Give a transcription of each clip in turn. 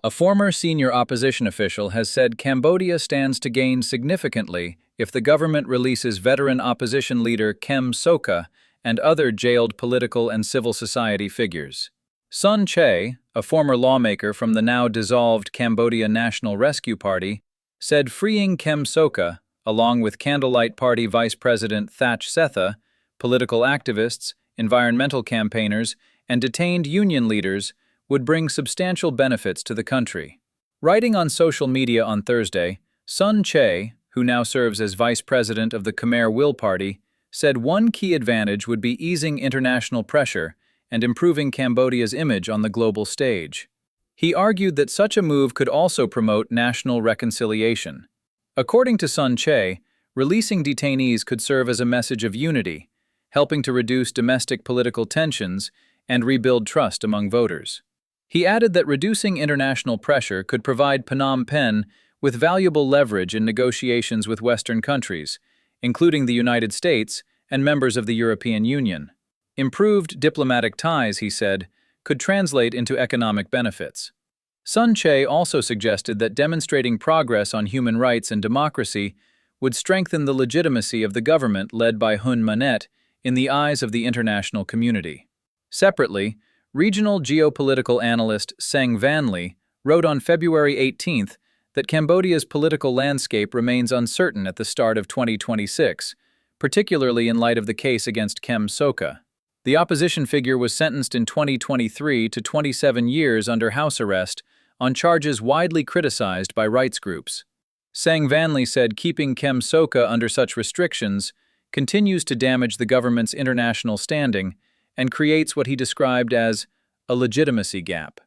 A former senior opposition official has said Cambodia stands to gain significantly if the government releases veteran opposition leader Kem Sokha and other jailed political and civil society figures. Sun Che, a former lawmaker from the now-dissolved Cambodia National Rescue Party, said freeing Kem Sokha, along with Candlelight Party Vice President Thatch Setha, political activists, environmental campaigners, and detained union leaders, would bring substantial benefits to the country. Writing on social media on Thursday, Sun Che, who now serves as vice president of the Khmer Will Party, said one key advantage would be easing international pressure and improving Cambodia's image on the global stage. He argued that such a move could also promote national reconciliation. According to Sun Che, releasing detainees could serve as a message of unity, helping to reduce domestic political tensions and rebuild trust among voters. He added that reducing international pressure could provide Phnom Penh with valuable leverage in negotiations with Western countries, including the United States and members of the European Union. Improved diplomatic ties, he said, could translate into economic benefits. Sun Che also suggested that demonstrating progress on human rights and democracy would strengthen the legitimacy of the government led by Hun Manet in the eyes of the international community. Separately, regional geopolitical analyst Seng Van Ly wrote on February 18 that Cambodia's political landscape remains uncertain at the start of 2026, particularly in light of the case against Kem Sokha. The opposition figure was sentenced in 2023 to 27 years under house arrest on charges widely criticized by rights groups. Seng Van Ly said keeping Kem Sokha under such restrictions continues to damage the government's international standing and creates what he described as a legitimacy gap.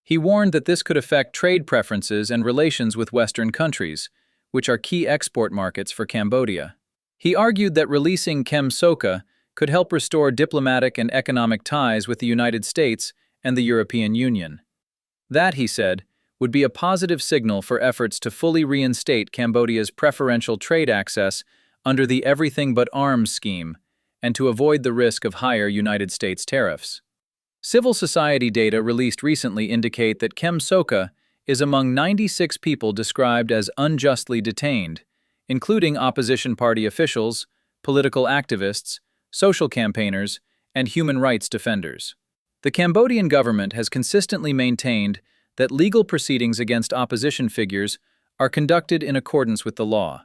He warned that this could affect trade preferences and relations with Western countries, which are key export markets for Cambodia. He argued that releasing Kem Sokha could help restore diplomatic and economic ties with the United States and the European Union. That, he said, would be a positive signal for efforts to fully reinstate Cambodia's preferential trade access under the Everything But Arms scheme and to avoid the risk of higher United States tariffs. Civil society data released recently indicate that Kem Sokha is among 96 people described as unjustly detained, including opposition party officials, political activists, social campaigners, and human rights defenders. The Cambodian government has consistently maintained that legal proceedings against opposition figures are conducted in accordance with the law.